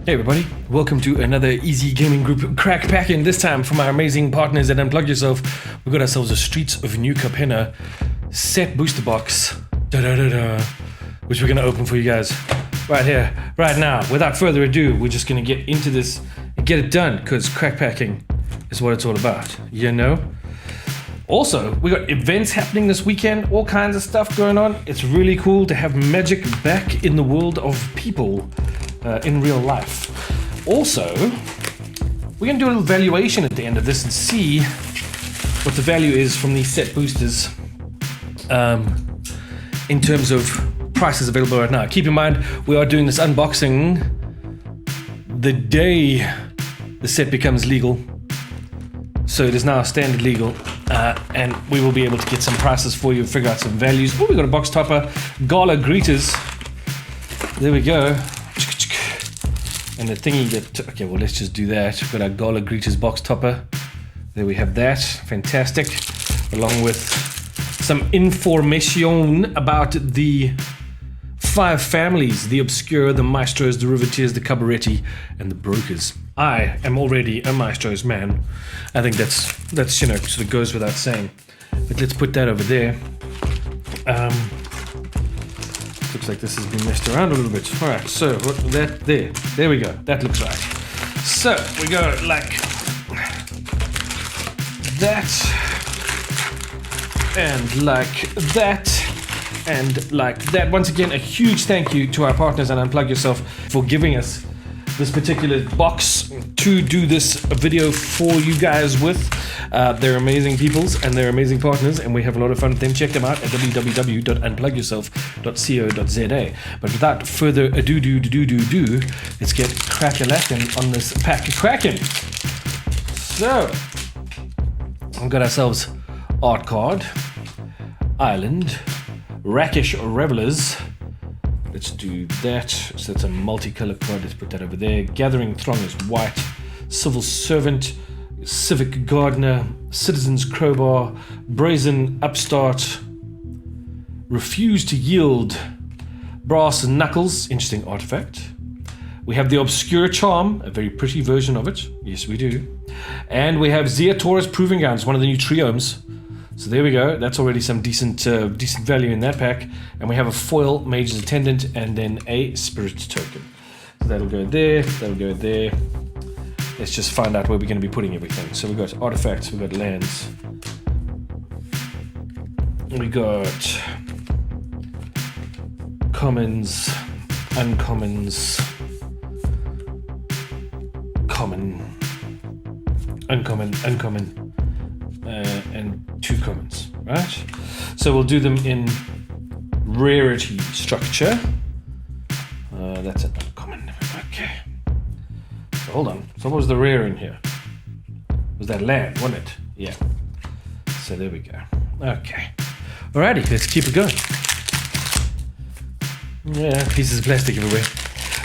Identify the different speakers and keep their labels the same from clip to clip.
Speaker 1: Hey everybody, welcome to another easy gaming group crack packing. This time from our amazing partners at Unplug Yourself. We've got ourselves a Streets of New Capenna set booster box, which we're going to open for you guys right here, right now. Without further ado, we're just going to get into this and get it done, because crack packing is what it's all about, you know? Also, we got events happening this weekend, all kinds of stuff going on. It's really cool to have magic back in the world of people. In real life. Also, we're going to do a little valuation at the end of this and see what the value is from these set boosters in terms of prices available right now. Keep in mind, we are doing this unboxing the day the set becomes legal. So it is now standard legal, and we will be able to get some prices for you, figure out some values. Oh, we got a box topper, gala greeters. There we go. And the thingy that, okay, well, let's just do that. We've got our Gala Greeters box topper. There we have that, fantastic. Along with some information about the 5 families, the Obscure, the Maestros, the Riveteers, the Cabaretti, and the Brokers. I am already a Maestros man. I think that's you know, sort of goes without saying. But let's put that over there. Looks like this has been messed around a little bit. All right, so that there we go. That looks right. So we go like that, and like that, and like that. Once again, a huge thank you to our partners at Unplug Yourself for giving us this particular box to do this video for you guys with. They're amazing peoples and they're amazing partners, and we have a lot of fun with them. Check them out at www.unplugyourself.co.za. But without further ado, let's get crack-a-lackin' on this pack of cracking. So, we've got ourselves Art Card, Island, Rakish Revelers. Let's do that. So that's a multicolour card. Let's put that over there. Gathering Throng is white. Civil Servant, Civic Gardener, Citizen's Crowbar, Brazen Upstart, Refuse to Yield, Brass Knuckles, interesting artifact. We have the Obscure Charm, a very pretty version of it. Yes, we do. And we have Zia Taurus Proving Grounds, one of the new triomes. So there we go. That's already some decent value in that pack. And we have a foil Mage's Attendant and then a Spirit Token. So that'll go there. That'll go there. Let's just find out where we're going to be putting everything. So we've got artifacts. We've got lands. We got commons, uncommons, common, uncommon, uncommon. And 2 commons, right? So we'll do them in rarity structure. That's an uncommon. Okay. So hold on. So what was the rare in here? Was that land, wasn't it? Yeah. So there we go. Okay. Alrighty, let's keep it going. Yeah, pieces of plastic everywhere.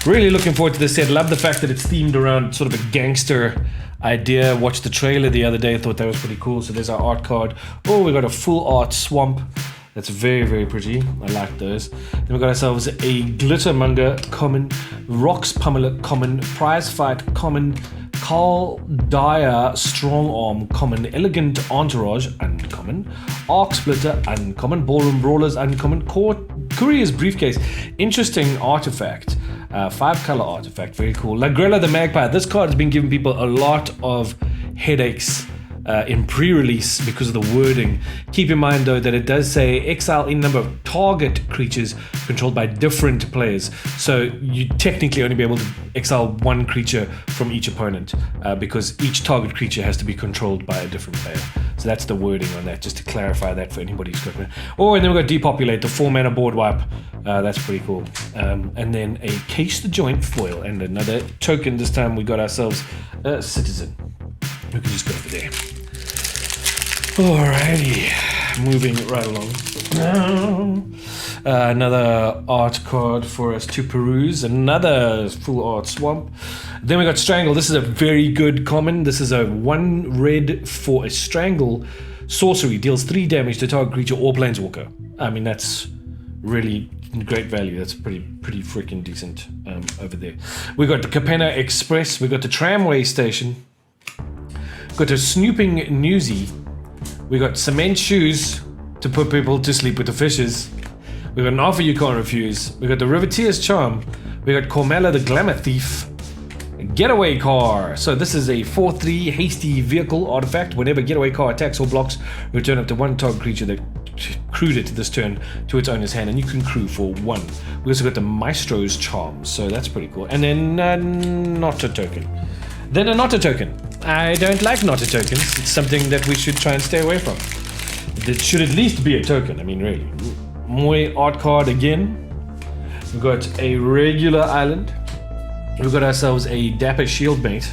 Speaker 1: Really looking forward to this set. Love the fact that it's themed around sort of a gangster idea. Watched the trailer the other day, thought that was pretty cool. So there's our art card. Oh, we got a full art swamp. That's very, very pretty. I like those. Then we got ourselves a Glittermonger common, Rocks Pummeler common, Prize Fight common, Carl Dyer Strong Arm common, Elegant Entourage uncommon, Arc Splitter uncommon, Ballroom Brawlers uncommon, Courier's Briefcase. Interesting artifact. 5-color artifact, very cool. Lagrella the Magpie. This card has been giving people a lot of headaches in pre-release because of the wording. Keep in mind though that it does say exile any number of target creatures controlled by different players. So you technically only be able to exile 1 creature from each opponent because each target creature has to be controlled by a different player. So that's the wording on that, just to clarify that for anybody who's got it. Oh, and then we've got Depopulate, the 4-mana board wipe. That's pretty cool. And then a Case the Joint foil and another token. This time we got ourselves a Citizen. We can just go over there. Alrighty, moving right along. Another art card for us to peruse. Another full art swamp. Then we got Strangle. This is a very good common. This is a 1 red for a Strangle sorcery. Deals 3 damage to target creature or planeswalker. I mean, that's really Great value. That's pretty freaking decent over there. We got the Capenna Express. We got the tramway station. Got a snooping newsie. We got cement shoes to put people to sleep with the fishes. We got an offer you can't refuse. We got the Riveteer's charm. We got Cormella the glamour thief. Getaway car. So this is a 4/3 hasty vehicle artifact. Whenever getaway car attacks or blocks, return up to one target creature that crewed it this turn to its owner's hand, and you can crew for 1. We also got the Maestro's charm, so that's pretty cool. And then not a token. Then a not a token. I don't like not a tokens. It's something that we should try and stay away from. It should at least be a token. I mean, really. Moy art card again. We've got a regular island. We've got ourselves a Dapper Shieldmate.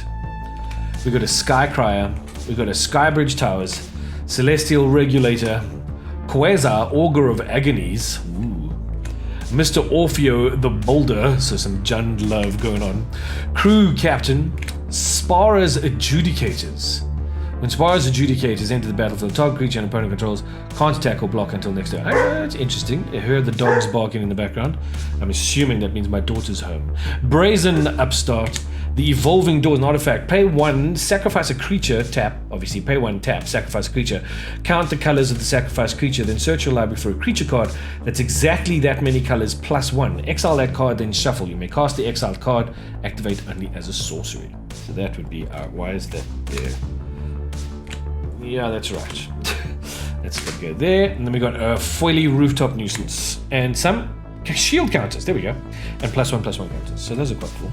Speaker 1: We've got a Skycrier. We've got a Skybridge Towers. Celestial Regulator. Quasar Augur of Agonies. Ooh. Mr. Orfeo the Boulder. So some Jund love going on. Crew Captain. Sparrow's Adjudicators. When Sparrow's Adjudicators enter the battlefield, target creature and opponent controls can't attack or block until next turn. That's interesting. I heard the dogs barking in the background. I'm assuming that means my daughter's home. Brazen Upstart. The Evolving Door is an artifact. Pay 1, sacrifice a creature, tap. Obviously, pay 1, tap, sacrifice a creature. Count the colors of the sacrificed creature, then search your library for a creature card that's exactly that many colors plus 1. Exile that card, then shuffle. You may cast the exiled card, activate only as a sorcery. So that would be why is that there? Yeah, that's right. Let's go there. And then we got a foily rooftop nuisance and some shield counters. There we go. And +1/+1 counters. So those are quite cool.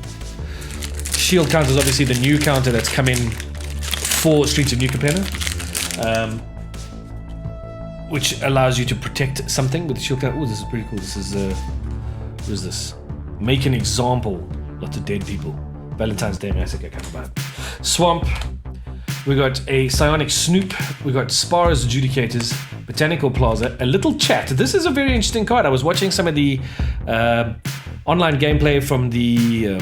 Speaker 1: Shield counter is obviously the new counter that's come in for Streets of New Capenna, which allows you to protect something with the shield counter. Oh, this is pretty cool. This is what is this? Make an example. Lots of dead people. Valentine's Day Massacre coming by. Swamp. We got a Psionic Snoop. We got Sparrow's Adjudicators, Botanical Plaza, a little chat. This is a very interesting card. I was watching some of the online gameplay from the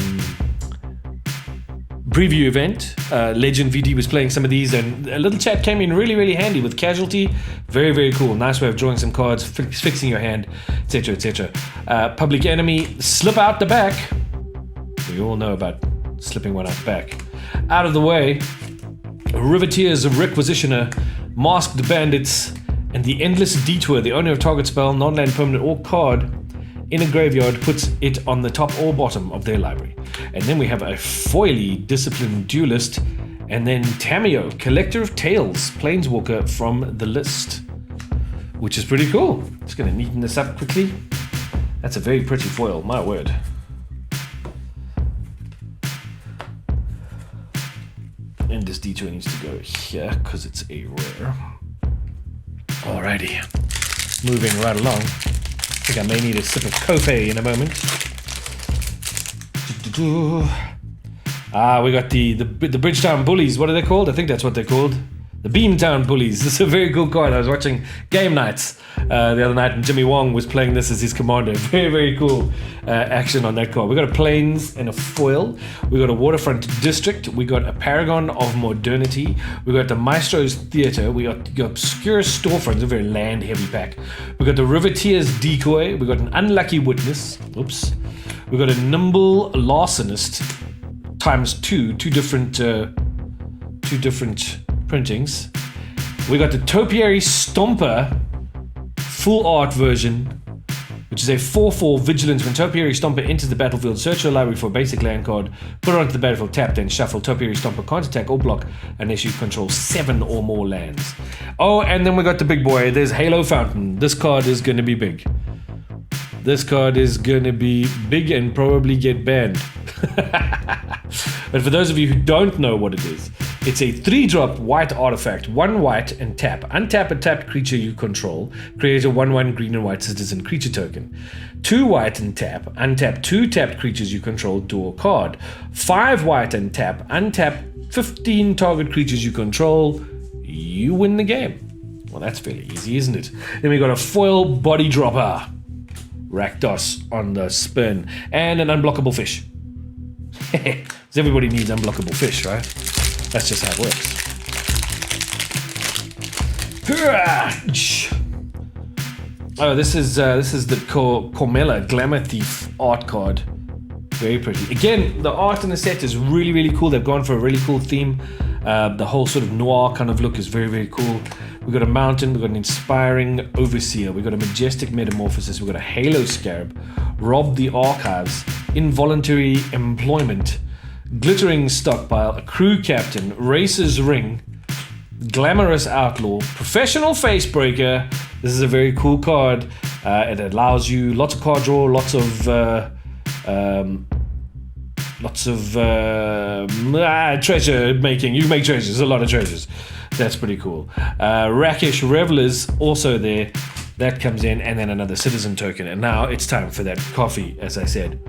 Speaker 1: preview event. Legend VD was playing some of these, and a little chat came in really handy with Casualty. Very cool. Nice way of drawing some cards, fixing your hand, etc. etc. Public Enemy, Slip Out the Back. We all know about slipping one out the back. Out of the Way. Riveteers, Requisitioner, Masked Bandits, and the Endless Detour. The owner of target spell, non-land permanent or card in a graveyard puts it on the top or bottom of their library. And then we have a foily Disciplined Duelist, and then Tamio, Collector of Tales, Planeswalker from the list, which is pretty cool. Just gonna neaten this up quickly. That's a very pretty foil, my word. And this detour needs to go here because it's a rare. Alrighty, moving right along. I think I may need a sip of Kofe in a moment. We got the Bridgetown Bullies. What are they called? I think that's what they're called. The Beamtown Bullies. This is a very cool card. I was watching Game Nights the other night, and Jimmy Wong was playing this as his commander. Very cool action on that card. We got a Plains and a foil. We got a Waterfront District. We got a Paragon of Modernity. We got the Maestro's Theater. We got the Obscure Storefront, a very land-heavy pack. We got the Riveteer's Decoy. We got an Unlucky Witness. Oops. We got a Nimble Larcenist ×2. Two different printings. We got the Topiary Stomper full art version, which is a 4/4 vigilance. When Topiary Stomper enters the battlefield, search your library for a basic land card, put it onto the battlefield, tap, then shuffle. Topiary Stomper can't attack or block unless you control 7 or more lands. Oh, and then we got the big boy. There's Halo Fountain. This card is going to be big. This card is going to be big and probably get banned. But for those of you who don't know what it is, it's a 3-drop white artifact, 1 white and tap. Untap a tapped creature you control. Create a 1/1 green and white citizen creature token. 2 white and tap. Untap 2 tapped creatures you control, draw a card. 5 white and tap. Untap 15 target creatures you control. You win the game. Well, that's fairly easy, isn't it? Then we got a foil body dropper. Rakdos on the spin. And an unblockable fish. Because everybody needs unblockable fish, right? That's just how it works. Oh, this is the Cormella Glamour Thief art card. Very pretty. Again, the art in the set is really, really cool. They've gone for a really cool theme. The whole sort of noir kind of look is very, very cool. We've got a mountain, we've got an inspiring overseer, we've got a majestic metamorphosis, we've got a halo scarab, rob the archives, involuntary employment, glittering stockpile, a crew captain, racer's ring, glamorous outlaw, professional facebreaker. This is a very cool card. It allows you lots of card draw, lots of treasure making. You make treasures, a lot of treasures. That's pretty cool. Rakish Revelers also there. That comes in, and then another citizen token. And now it's time for that coffee, as I said.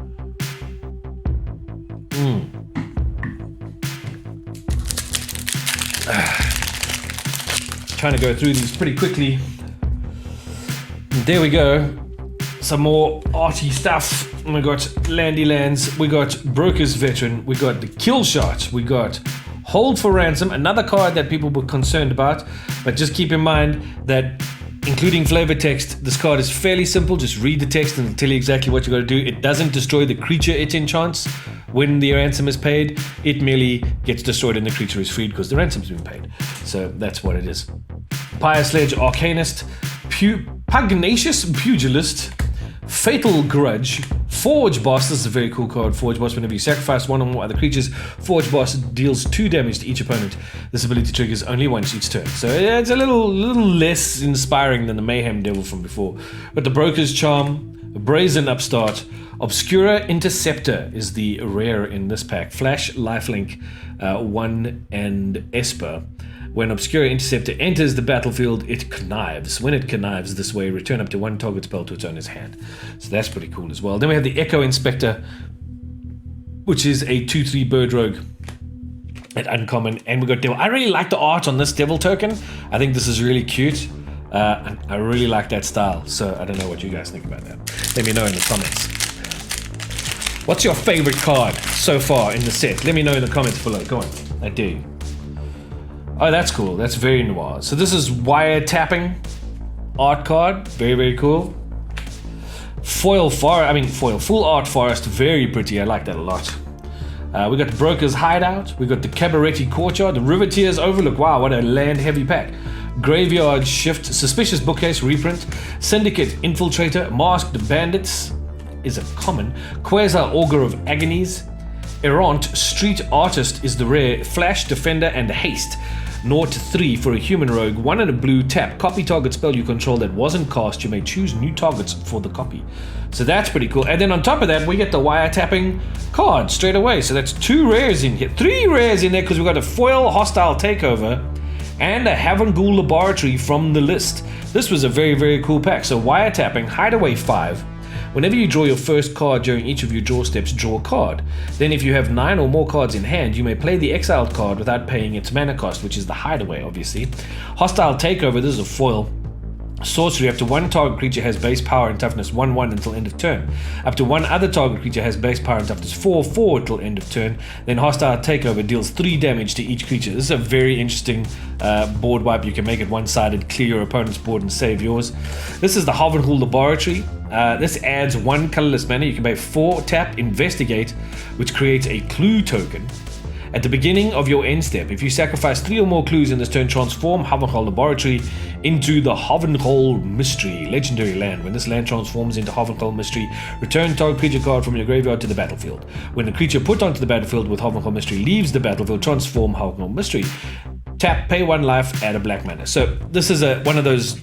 Speaker 1: Trying to go through these pretty quickly. There we go. Some more arty stuff. We got Landy Lands, we got Broker's Veteran, we got the Kill Shot, we got Hold for Ransom, another card that people were concerned about, but just keep in mind that including flavor text, this card is fairly simple. Just read the text and it'll tell you exactly what you got to do. It doesn't destroy the creature it enchants when the ransom is paid. It merely gets destroyed and the creature is freed because the ransom's been paid. So that's what it is. Pious Sledge, Arcanist, Pugnacious Pugilist, Fatal Grudge, Forge Boss. This is a very cool card. Forge Boss, whenever you sacrifice one or more other creatures, Forge Boss deals 2 damage to each opponent. This ability triggers only once each turn. So yeah, it's a little less inspiring than the Mayhem Devil from before. But the Broker's Charm, Brazen Upstart, Obscura Interceptor is the rare in this pack. Flash, Lifelink, 1 and Esper. When Obscura Interceptor enters the battlefield, it connives. When it connives this way, return up to 1 target spell to its owner's hand. So that's pretty cool as well. Then we have the Echo Inspector, which is a 2/3 bird rogue at uncommon. And we got Devil. I really like the art on this Devil token. I think this is really cute. And I really like that style. So I don't know what you guys think about that. Let me know in the comments. What's your favorite card so far in the set? Let me know in the comments below. Go on. I dare you. Oh, that's cool. That's very noir. So this is wiretapping art card. Very, very cool. Full art forest. Very pretty. I like that a lot. We got the Broker's Hideout. We got the Cabaretti Courtyard. The Riveteer's Overlook. Wow, what a land heavy pack. Graveyard Shift. Suspicious Bookcase Reprint. Syndicate Infiltrator. Masked Bandits is a common. Quasar Augur of Agonies. Errant Street Artist is the rare. Flash, Defender, and Haste. 0-3 for a human rogue, 1 and a blue, tap, copy target spell you control that wasn't cast. You may choose new targets for the copy. So that's pretty cool. And then on top of that, we get the wiretapping card straight away. So that's 2 rares in here, 3 rares in there, because we've got a foil hostile takeover and a Havengul Laboratory from the list. This was a very, very cool pack. So wiretapping, hideaway 5. Whenever you draw your first card during each of your draw steps, draw a card. Then if you have 9 or more cards in hand, you may play the exiled card without paying its mana cost, which is the hideaway, obviously. Hostile takeover, this is a foil. Sorcery, up to 1 target creature has base power and toughness 1/1 until end of turn. Up to 1 other target creature has base power and toughness 4/4 until end of turn. Then hostile takeover deals 3 damage to each creature. This is a very interesting board wipe. You can make it one-sided, clear your opponent's board and save yours. This is the Havengul Laboratory. This adds 1 colorless mana. You can pay 4 tap Investigate, which creates a clue token. At the beginning of your end step, if you sacrifice 3 or more clues in this turn, transform Havengul Laboratory into the Havengul Mystery, legendary land. When this land transforms into Havengul Mystery, return target creature card from your graveyard to the battlefield. When the creature put onto the battlefield with Havengul Mystery leaves the battlefield, transform Havengul Mystery. Tap, pay 1 life, add a black mana. So this is one of those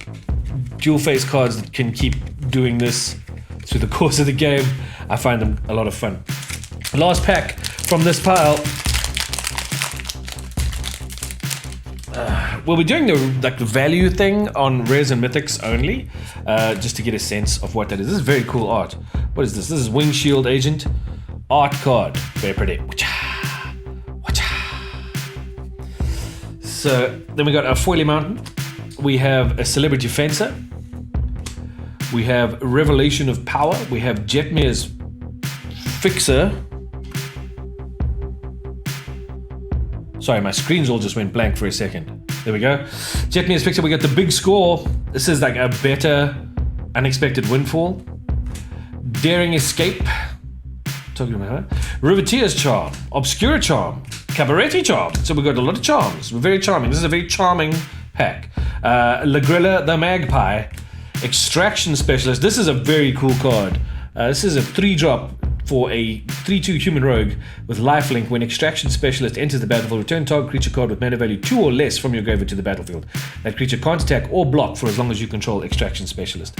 Speaker 1: dual face cards that can keep doing this through the course of the game. I find them a lot of fun. Last pack from this pile. We'll be doing the value thing on rares and mythics only, just to get a sense of what that is. This is very cool art. What is this? This is Windshield Agent art card. Very pretty. So then we got a Foily Mountain. We have a Celebrity Fencer. We have Revelation of Power. We have Jetmir's Fixer. Sorry, my screens all just went blank for a second. There we go. Jetmir's Fixer. We got the Big Score. This is like a better Unexpected Windfall, Daring Escape, talking about her, Riveteer's Charm, Obscura Charm, Cabaretti Charm. So we've got a lot of charms. We're very charming. This is a very charming pack. Lagrilla the Magpie, Extraction Specialist. This is a very cool card. This is a 3-drop for a 3/2 human rogue with lifelink. When Extraction Specialist enters the battlefield, return target creature card with mana value 2 or less from your graveyard to the battlefield. That creature can't attack or block for as long as you control Extraction Specialist.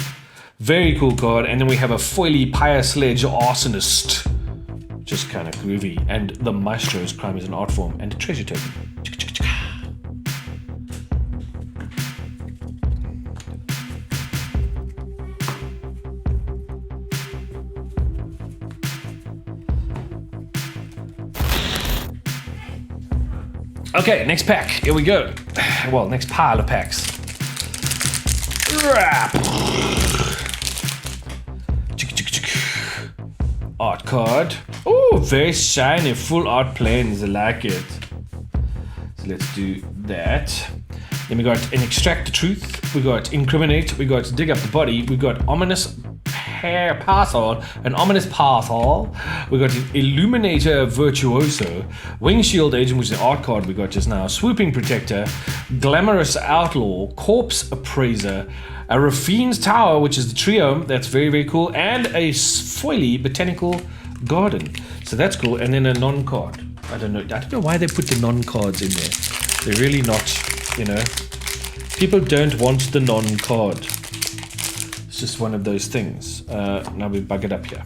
Speaker 1: Very cool card. And then we have a foily Pyre Sledge Arsonist. Just kind of groovy. And the Maestro's Crime is an art form and a treasure token. Okay, next pack. Here we go. Well, next pile of packs. Art card. Oh, very shiny, full art planes. I like it. So let's do that. Then we got an Extract the Truth. We got Incriminate. We got Dig Up the Body. We got Ominous Hair Parcel, an Ominous Parcel. We got an Illuminator Virtuoso, Wing Shield Agent, which is the art card we got just now, Swooping Protector, Glamorous Outlaw, Corpse Appraiser, a Raffine's Tower, which is the trio, that's very, very cool, and a foily Botanical Garden. So that's cool, and then a non-card. I don't know why they put the non-cards in there. They're really not, you know. People don't want the non-card. It's just one of those things. Now we bug it up here.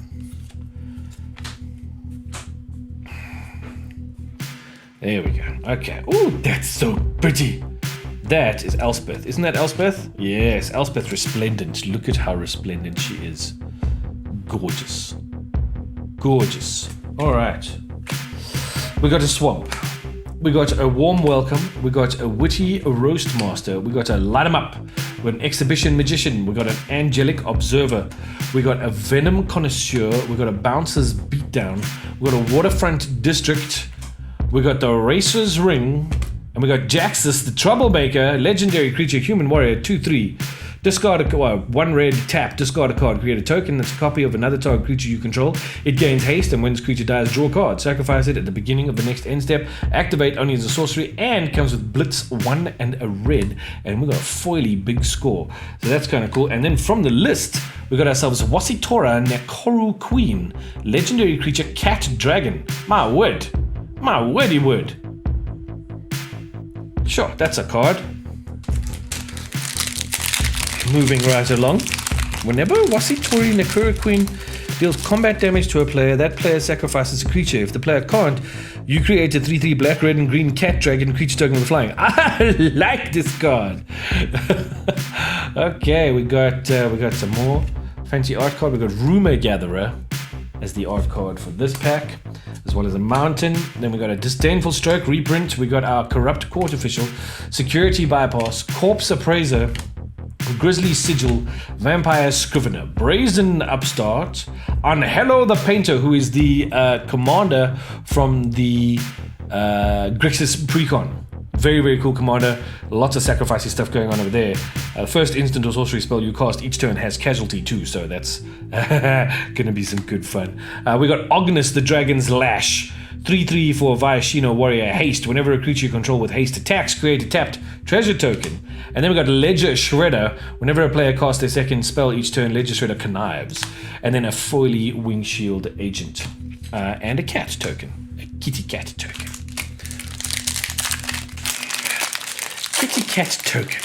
Speaker 1: There we go. Okay. Oh, that's so pretty. That is Elspeth. Isn't that Elspeth? Yes, Elspeth Resplendent. Look at how resplendent she is. Gorgeous. Gorgeous. All right. We got a Swamp. We got a Warm Welcome. We got a Witty Roast Master. We got a Light 'em Up. We got an Exhibition Magician. We got an Angelic Observer. We got a Venom Connoisseur. We got a Bouncer's Beatdown. We got a Waterfront District. We got the Racer's Ring. And we got Jaxus, the Troublemaker, legendary creature, human warrior, 2/3. Discard a one red, tap, discard a card, create a token that's a copy of another target creature you control. It gains haste, and when this creature dies, draw a card. Sacrifice it at the beginning of the next end step. Activate only as a sorcery, and comes with Blitz 1 and a red. And we got a foily big score. So that's kind of cool. And then from the list, we got ourselves Wasitora Nekoru Queen, legendary creature, cat dragon. My word. My wordy word. Sure, that's a card. Moving right along. Whenever Wasitori Nekura Queen deals combat damage to a player, that player sacrifices a creature. If the player can't, you create a 3/3 black, red, and green cat dragon creature token with flying. I like this card. Okay, we got some more fancy art card. We got Rumor Gatherer as the art card for this pack, as well as a Mountain. Then we got a Disdainful Stroke reprint. We got our Corrupt Court Official, Security Bypass, Corpse Appraiser, Grizzly Sigil, Vampire Scrivener, Brazen Upstart, Angelo the Painter, who is the commander from the Grixis Precon. Very, very cool commander. Lots of sacrificey stuff going on over there. First instant or sorcery spell you cast each turn has casualty too, so that's gonna be some good fun. We got Ognus the Dragon's Lash. 3/3 for Viashino Warrior Haste. Whenever a creature you control with haste attacks, create a tapped treasure token. And then we got Ledger Shredder. Whenever a player casts their second spell each turn, Ledger Shredder connives. And then a foily Wingshield Agent. And a cat token. A kitty cat token. Kitty cat token.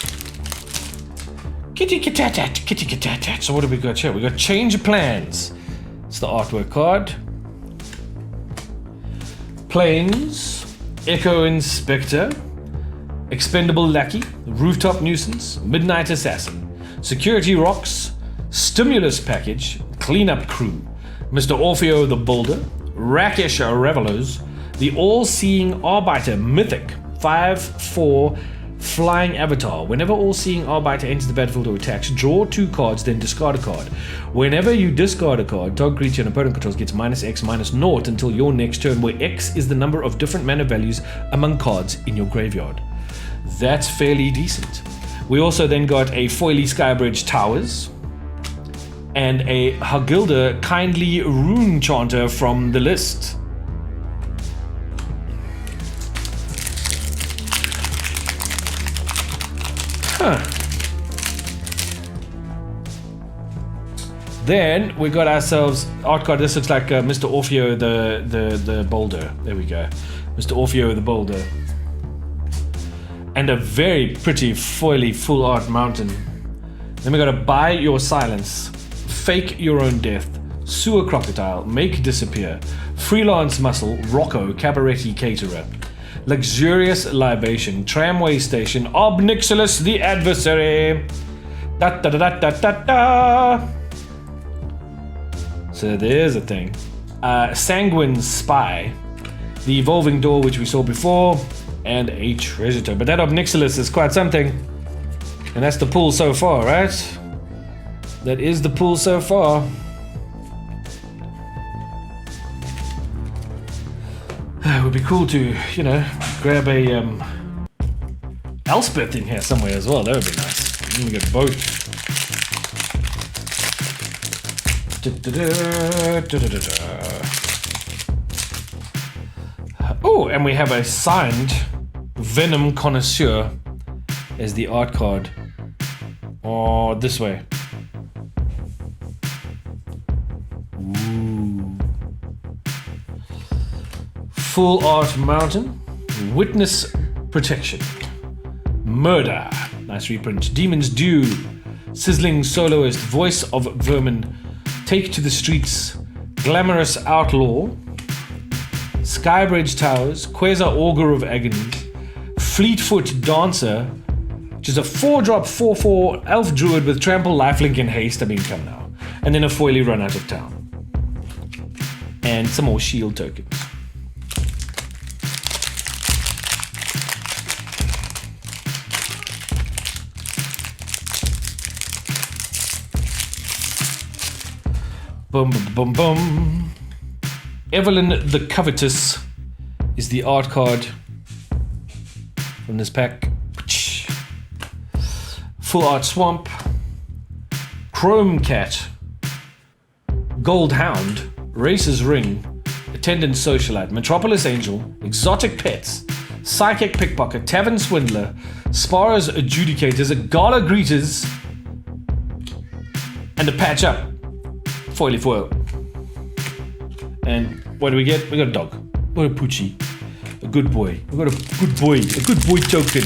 Speaker 1: Kitty cat. Kitty cat. So what do we got here? We got Change of Plans. It's the artwork card. Plains, Echo Inspector, Expendable Lackey, Rooftop Nuisance, Midnight Assassin, Security Rocks, Stimulus Package, Cleanup Crew, Mr. Orfeo the Boulder, Rakish Revelers, the All-Seeing Arbiter Mythic, 5/4 Flying Avatar. Whenever All-Seeing Arbiter enters the battlefield or attacks, draw 2 cards, then discard a card. Whenever you discard a card, target creature an opponent controls gets -X, -0 until your next turn, where X is the number of different mana values among cards in your graveyard. That's fairly decent. We also then got a foily Skybridge Towers. and a Hagilda Kindly Rune Chanter from the list. Then we got ourselves art card. This looks like Mr. Orfeo the Boulder. There we go, Mr. Orfeo the Boulder, and a very pretty foily full art mountain. Then we got to Buy Your Silence, Fake Your Own Death, Sewer Crocodile, Make Disappear, Freelance Muscle, Rocco Cabaretti Caterer, Luxurious Libation, Tramway Station, Obnixilis the Adversary. Da da da da da da da. So there's a thing. Sanguine Spy, the Evolving Door, which we saw before, and a Treasure Trove. But that Obnixilis is quite something. And that's the pool so far, right? That is the pool so far. It would be cool to, you know, grab a Elspeth in here somewhere as well. That would be nice. We get both. Oh, and we have a signed Venom Connoisseur as the art card. Oh, this way. Ooh. Full art mountain. Witness Protection. Murder. Nice reprint. Demon's Dew. Sizzling Soloist. Voice of Vermin. Take to the Streets. Glamorous Outlaw. Skybridge Towers. Quasar Augur of Agony. Fleetfoot Dancer, which is a 4-drop 4/4 elf druid with trample, lifelink, and haste. I mean, come now. And then a foily Run Out of Town. And some more shield tokens. Boom, boom, boom, boom. Evelyn the Covetous is the art card from this pack. Full Art Swamp, Chrome Cat, Gold Hound, Racer's Ring, Attendant Socialite, Metropolis Angel, Exotic Pets, Psychic Pickpocket, Tavern Swindler, Sparrow's Adjudicators, a Gala Greeters, and a Patch Up. Foily foil. And what do we get? We got a dog. What a poochie. A good boy. We got a good boy token.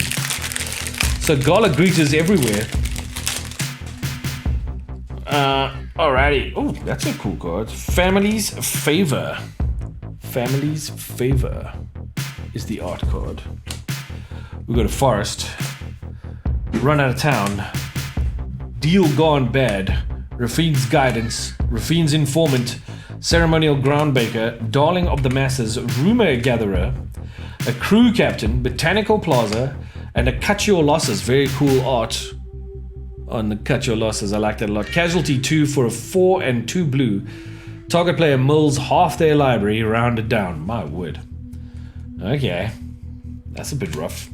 Speaker 1: So Gala Greeters everywhere. Alrighty. Oh, that's a cool card. Family's Favor. Family's Favor is the art card. We got a Forest. Run Out of Town. Deal Gone Bad. Rafine's Guidance. Rafine's Informant. Ceremonial Groundbreaker, Darling of the Masses, Rumor Gatherer, a Crew Captain, Botanical Plaza, and a Cut Your Losses. Very cool art on the Cut Your Losses. I like that a lot. Casualty 2 for a 4 and 2 blue. Target player mills half their library, rounded down. My word. Okay. That's a bit rough.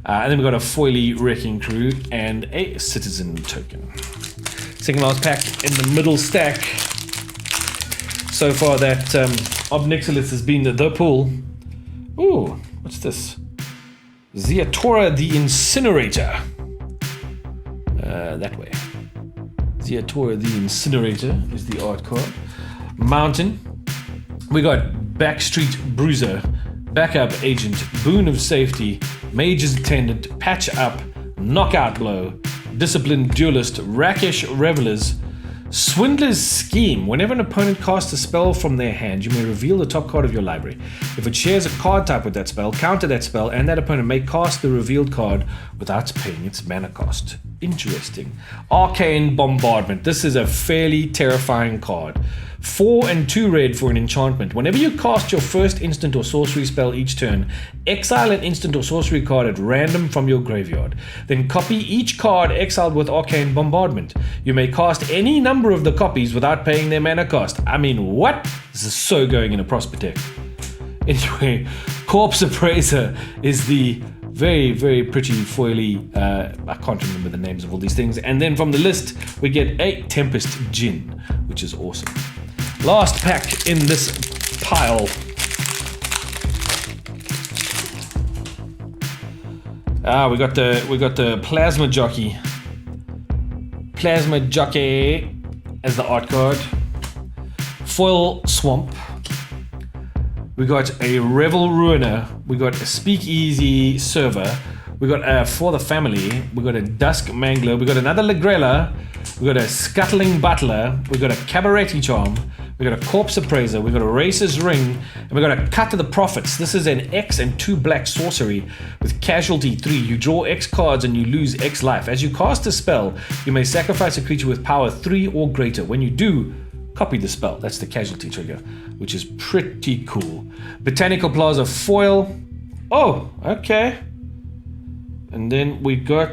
Speaker 1: And then we got a Foily Wrecking Crew and a Citizen token. Second last pack in the middle stack. So far that Obnixilis has been the pool. Ooh, what's this? Ziatora the Incinerator. That way. Ziatora the Incinerator is the art card. Mountain. We got Backstreet Bruiser, Backup Agent, Boon of Safety, Mage's Attendant, Patch Up, Knockout Blow, Disciplined Duelist, Rakish Revelers, Swindler's Scheme. Whenever an opponent casts a spell from their hand, you may reveal the top card of your library. If it shares a card type with that spell, counter that spell, and that opponent may cast the revealed card without paying its mana cost. Interesting. Arcane Bombardment. This is a fairly terrifying card. 4 and 2 red for an enchantment. Whenever you cast your first instant or sorcery spell each turn, exile an instant or sorcery card at random from your graveyard. Then copy each card exiled with Arcane Bombardment. You may cast any number of the copies without paying their mana cost. I mean, what? This is so going in a Prosper deck. Anyway, Corpse Appraiser is the Very, very pretty foily. I can't remember the names of all these things. And then from the list, we get a Tempest Gin, which is awesome. Last pack in this pile. We got the Plasma Jockey. Plasma Jockey as the art card. Foil Swamp. We got a Revel Ruiner. We got a Speakeasy Server. We got a For the Family. We got a Dusk Mangler. We got another Legrella. We got a Scuttling Butler. We got a Cabaretti Charm. We got a Corpse Appraiser. We got a Racer's Ring. And we got a Cut to the Prophets. This is an X and 2 black sorcery with Casualty 3. You draw X cards and you lose X life. As you cast a spell, you may sacrifice a creature with power 3 or greater. When you do, copy the spell. That's the Casualty trigger, which is pretty cool. Botanical Plaza Foil. Oh, okay. And then we got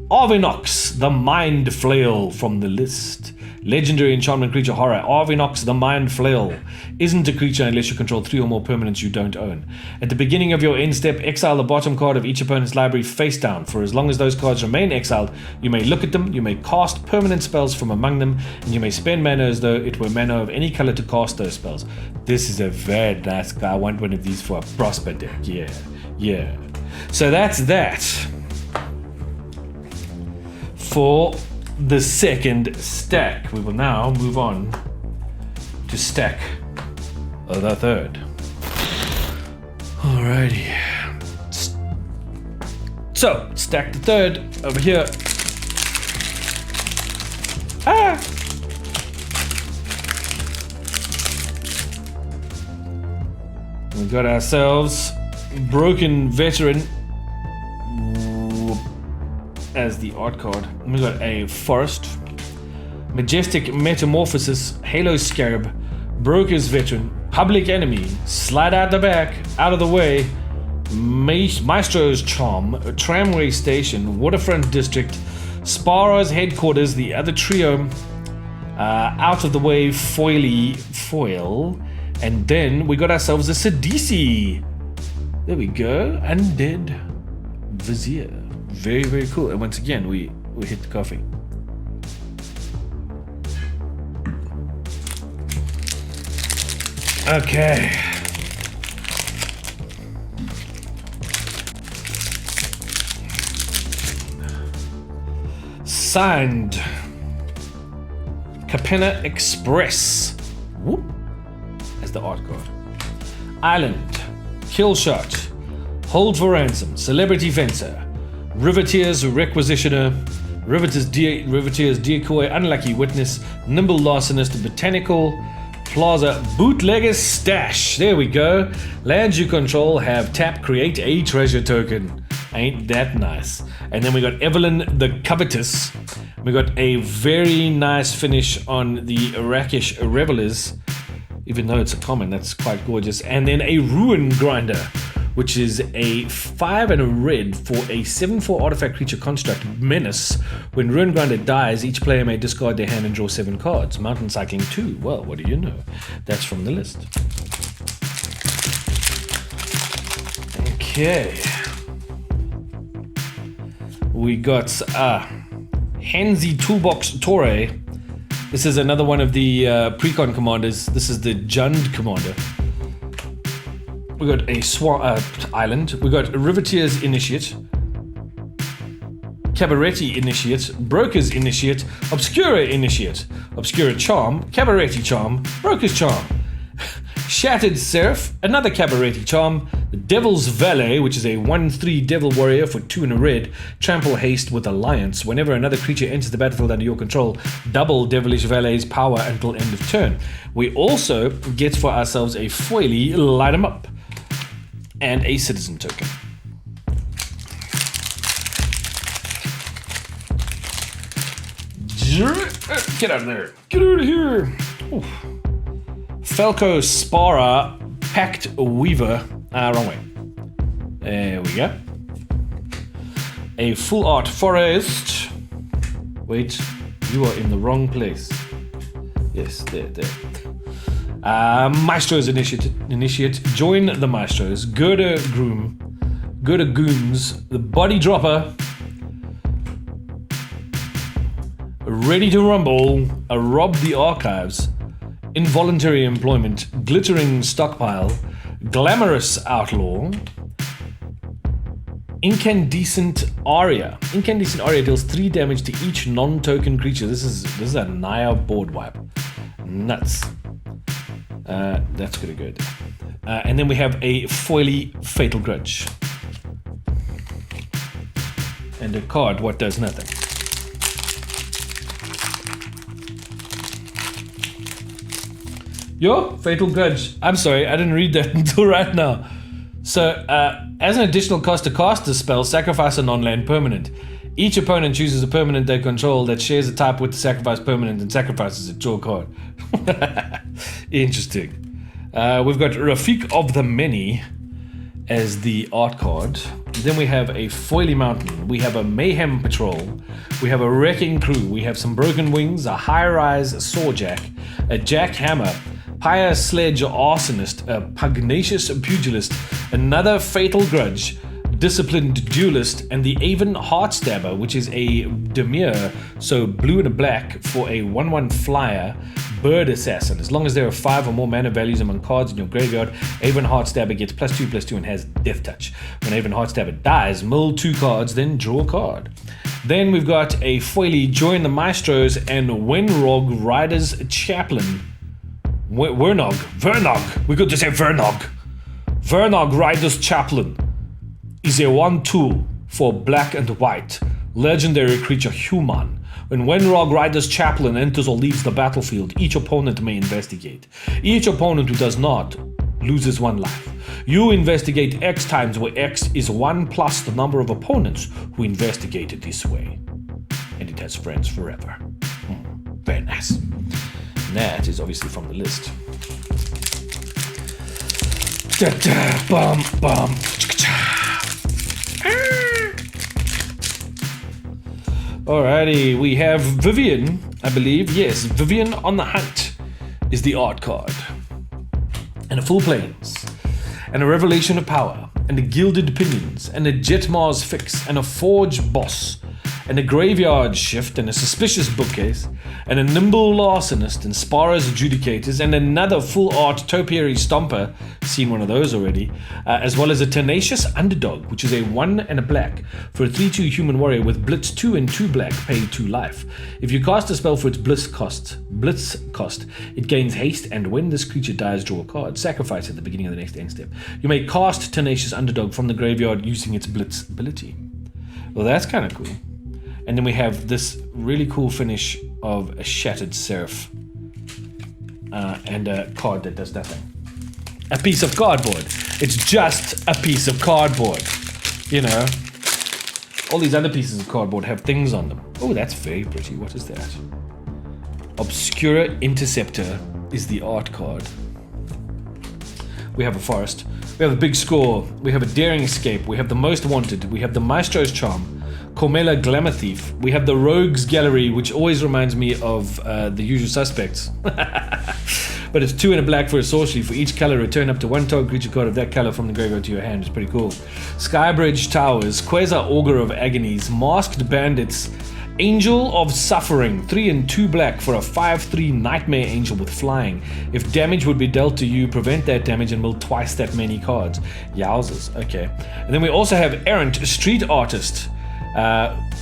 Speaker 1: Arvinox, the Mind Flail from the list. Legendary enchantment creature horror. Arvinox, the Mind Flail. Isn't a creature unless you control 3 or more permanents you don't own. At the beginning of your end step, exile the bottom card of each opponent's library face down. For as long as those cards remain exiled, you may look at them, you may cast permanent spells from among them, and you may spend mana as though it were mana of any color to cast those spells. This is a very nice guy. I want one of these for a Prosper deck. Yeah. So that's that for the second stack. We will now move on to stack the third. Alrighty. So, stack the third over here. We got ourselves Broken Veteran as the art card. We got a Forest, Majestic Metamorphosis, Halo Scarab, Broker's Veteran, Public Enemy, Slide Out the Back, Out of the Way, Maestro's Charm, Tramway Station, Waterfront District, Sparrow's Headquarters, the other trio, Out of the Way, Foil, and then we got ourselves a Sidisi. There we go, Undead Vizier. Very, very cool. And once again, we hit the coffee. Okay. Signed. Capenna Express. Whoop. As the art card. Island. Killshot. Hold for Ransom. Celebrity Fencer. Riveteer's Requisitioner, Riveteer's Decoy, Unlucky Witness, Nimble Larcenist, Botanical Plaza, Bootlegger's Stash. There we go. Lands you control have tap, create a treasure token. Ain't that nice? And then we got Evelyn the Covetous. We got a very nice finish on the Rakish Revelers, even though it's a common, that's quite gorgeous. And then a Ruin Grinder, which is a 5 and a red for a 7/4 artifact creature construct Menace. When Ruin Grinder dies, each player may discard their hand and draw 7 cards. Mountain Cycling 2, well, what do you know? That's from the list. Okay. We got Hansi Toolbox Torre. This is another one of the Precon commanders. This is the Jund commander. We got a Island. We got Riveteer's Initiate, Cabaretti Initiate, Broker's Initiate, Obscura Initiate, Obscura Charm, Cabaretti Charm, Broker's Charm, Shattered Seraph, another Cabaretti Charm, the Devil's Valet, which is a 1/3 Devil Warrior for 2 and a red, Trample Haste with Alliance. Whenever another creature enters the battlefield under your control, double Devilish Valet's power until end of turn. We also get for ourselves a foily Light 'em Up and a Citizen token. Get out of there. Get out of here. Oof. Falco Spara, Pact Weaver. Wrong way. There we go. A Full Art Forest. Wait, you are in the wrong place. Yes, there. Maestro's initiate. Join the Maestros. Girder Goons. The Body Dropper. Ready to Rumble. Rob the Archives. Involuntary Employment. Glittering Stockpile. Glamorous Outlaw. Incandescent Aria. Incandescent Aria deals 3 damage to each non-token creature. This is a Naya board wipe. Nuts. That's pretty good. And then we have a foily Fatal Grudge. And a card what does nothing. Yo, Fatal Grudge. I'm sorry, I didn't read that until right now. So, as an additional cost to cast this spell, sacrifice a non-land permanent. Each opponent chooses a permanent they control that shares a type with the sacrificed permanent and sacrifices it. Draw a card. Interesting. We've got Rafik of the Many as the art card. Then we have a Foily Mountain. We have a Mayhem Patrol. We have a Wrecking Crew. We have some Broken Wings, a High-Rise Sawjack, a Jackhammer, Pyre Sledge Arsonist, a Pugnacious Pugilist, another Fatal Grudge, Disciplined Duelist, and the Avon Heartstabber, which is a Demure, so blue and a black for a 1/1 flyer, Bird Assassin. As long as there are 5 or more mana values among cards in your graveyard, Avon Heartstabber gets +2/+2 and has Death Touch. When Avon Heartstabber dies, mill 2 cards, then draw a card. Then we've got a Foily Join the Maestros and Wenrog Riders Chaplain. Vernog. We could just say Vernog. Vernog Riders Chaplain is a 1/2 for black and white legendary creature human. When Wenrog Rider's Chaplain enters or leaves the battlefield, each opponent may investigate. Each opponent who does not loses 1 life. You investigate X times, where X is 1 plus the number of opponents who investigated this way. And it has friends forever. Very nice. And that is obviously from the list. Alrighty, we have Vivian, I believe. Yes, Vivian on the Hunt is the art card. And a Full Plains, and a Revelation of Power, and a Gilded Pinions, and a Jetmar's Fix, and a Forge Boss, and a Graveyard Shift, and a Suspicious Bookcase, and a Nimble Larcenist, and Sparrow's Adjudicators, and another full art Topiary Stomper, seen one of those already, as well as a Tenacious Underdog, which is a 1 and a black for a 3/2 human warrior with Blitz 2 and 2 black, pay 2 life. If you cast a spell for its Blitz cost, it gains haste, and when this creature dies, draw a card. Sacrifice at the beginning of the next end step. You may cast Tenacious Underdog from the graveyard using its Blitz ability. Well, that's kind of cool. And then we have this really cool finish of a Shattered Seraph and a card that does nothing. A piece of cardboard. It's just a piece of cardboard. You know, all these other pieces of cardboard have things on them. Oh, that's very pretty. What is that? Obscura Interceptor is the art card. We have a Forest. We have a Big Score. We have a Daring Escape. We have the Most Wanted. We have the Maestro's Charm. Cormela Glamour Thief. We have the Rogues Gallery, which always reminds me of The Usual Suspects. But it's 2 and a black for a sorcery. For each color, return up to 1 target creature card of that color from the graveyard to your hand. It's pretty cool. Skybridge Towers. Quasar Augur of Agonies. Masked Bandits. Angel of Suffering. 3 and 2 black for a 5/3 Nightmare Angel with flying. If damage would be dealt to you, prevent that damage and mill twice that many cards. Yowzers. Okay. And then we also have Errant Street Artist,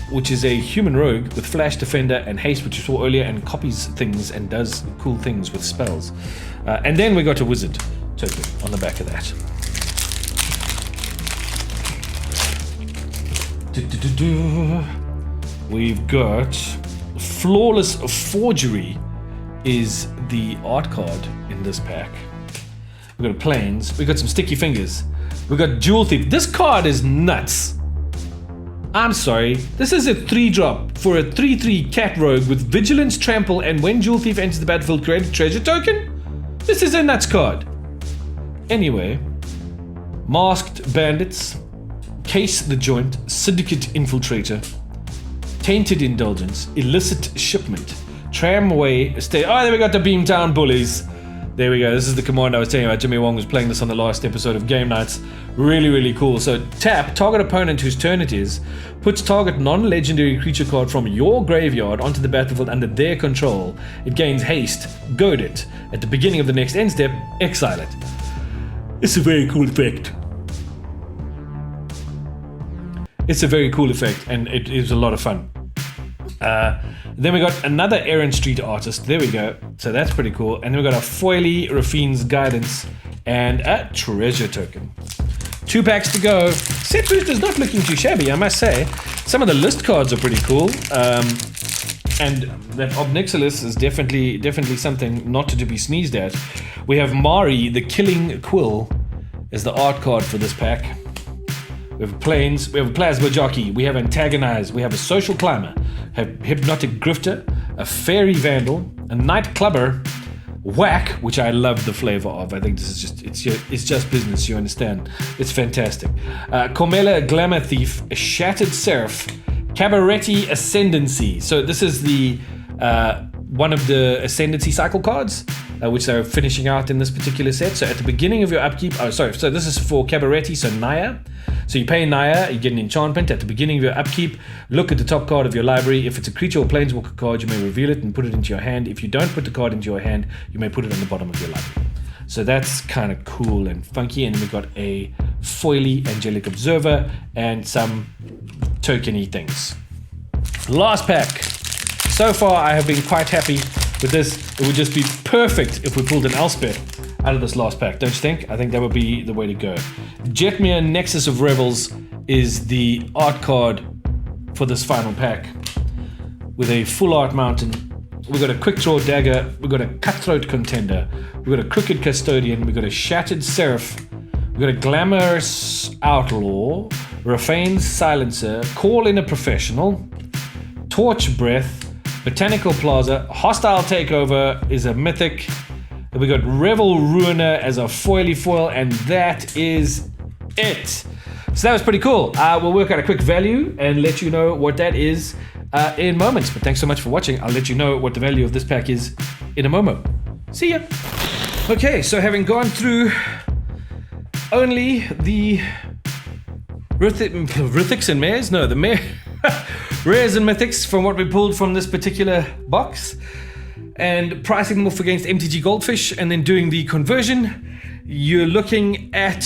Speaker 1: which is a human rogue with Flash Defender and Haste, which you saw earlier, and copies things and does cool things with spells. And then we got a Wizard token on the back of that. We've got Flawless Forgery is the art card in this pack. We've got Plains. We've got some Sticky Fingers. We've got Jewel Thief. This card is nuts. I'm sorry, this is a 3-drop for a 3/3 cat rogue with Vigilance, Trample, and when Jewel Thief enters the battlefield, create a treasure token? This is a nuts card. Anyway, Masked Bandits, Case the Joint, Syndicate Infiltrator, Tainted Indulgence, Illicit Shipment, Tramway Estate. Oh, then we got the Beamtown Bullies. There we go. This is the command I was telling you about. Jimmy Wong was playing this on the last episode of Game Nights. Really, really cool. So tap, target opponent whose turn it is, puts target non-legendary creature card from your graveyard onto the battlefield under their control. It gains haste, goad it. At the beginning of the next end step, exile it. It's a very cool effect. It's a very cool effect, and it is a lot of fun. Then we got another Errant Street Artist. There we go. So that's pretty cool. And then we got a Foily Rafine's Guidance and a Treasure Token. 2 packs to go. Set booster's not looking too shabby, I must say. Some of the list cards are pretty cool. And that Obnixilis is definitely something not to be sneezed at. We have Mari, the Killing Quill, as the art card for this pack. We have Plains, we have a Plasma Jockey, we have Antagonize, we have a Social Climber, have Hypnotic Grifter, a Fairy Vandal, a Night Clubber, Whack, which I love the flavor of. I think this is just, it's just business, you understand. It's fantastic. Cormella Glamour Thief, a Shattered Seraph, Cabaretti Ascendancy. So this is the one of the Ascendancy cycle cards, which they're finishing out in this particular set. So at the beginning of your upkeep, so this is for Cabaretti, so Naya. So you pay Naya, you get an enchantment. At the beginning of your upkeep, look at the top card of your library. If it's a creature or planeswalker card, you may reveal it and put it into your hand. If you don't put the card into your hand, you may put it on the bottom of your library. So that's kind of cool and funky. And then we've got a Foily Angelic Observer and some tokeny things. Last pack. So far, I have been quite happy with this. It would just be perfect if we pulled an Elspeth out of this last pack, don't you think? I think that would be the way to go. Jetmir Nexus of Revels is the art card for this final pack with a full art mountain. We've got a Quick Draw Dagger, we've got a Cutthroat Contender, we've got a Crooked Custodian, we've got a Shattered Seraph, we've got a Glamorous Outlaw, Rafane's Silencer, Call in a Professional, Torch Breath, Botanical Plaza, Hostile Takeover is a mythic. We got Revel Ruiner as a foily foil, and that is it. So that was pretty cool. We'll work out a quick value and let you know what that is in moments. But thanks so much for watching. I'll let you know what the value of this pack is in a moment. See ya. Okay, so having gone through only the Mythics and Mares? No, the Rares and Mythics from what we pulled from this particular box, and pricing them off against MTG Goldfish and then doing the conversion, you're looking at,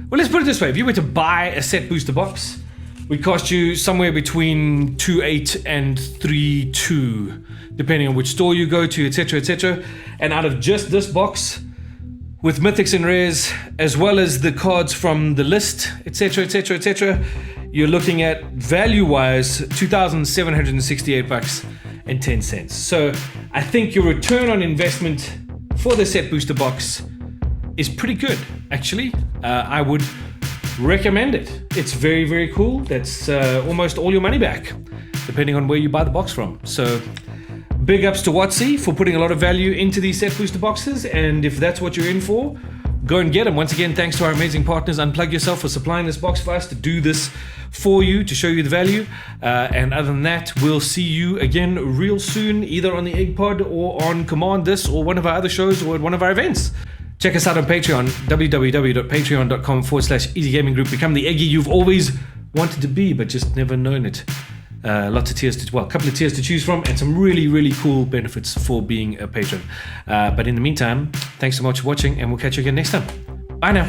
Speaker 1: well, let's put it this way. If you were to buy a set booster box, it would cost you somewhere between 2.8 and 3.2, depending on which store you go to, etc, etc. And out of just this box, with Mythics and Rares, as well as the cards from the list, etc, etc, etc, you're looking at value-wise $2,768.10. So I think your return on investment for the set booster box is pretty good, actually. I would recommend it. It's very, very cool. That's almost all your money back, depending on where you buy the box from. So big ups to Watsy for putting a lot of value into these set booster boxes, and if that's what you're in for, go and get them. Once again, thanks to our amazing partners, Unplug Yourself, for supplying this box for us to do this for you, to show you the value. And other than that, we'll see you again real soon, either on the Egg Pod or on Command This or one of our other shows or at one of our events. Check us out on Patreon, www.patreon.com/EasyGamingGroup. Become the Eggy you've always wanted to be, but just never known it. Lots of tiers a couple of tiers to choose from, and some really, really cool benefits for being a patron. But in the meantime, thanks so much for watching, and we'll catch you again next time. Bye now.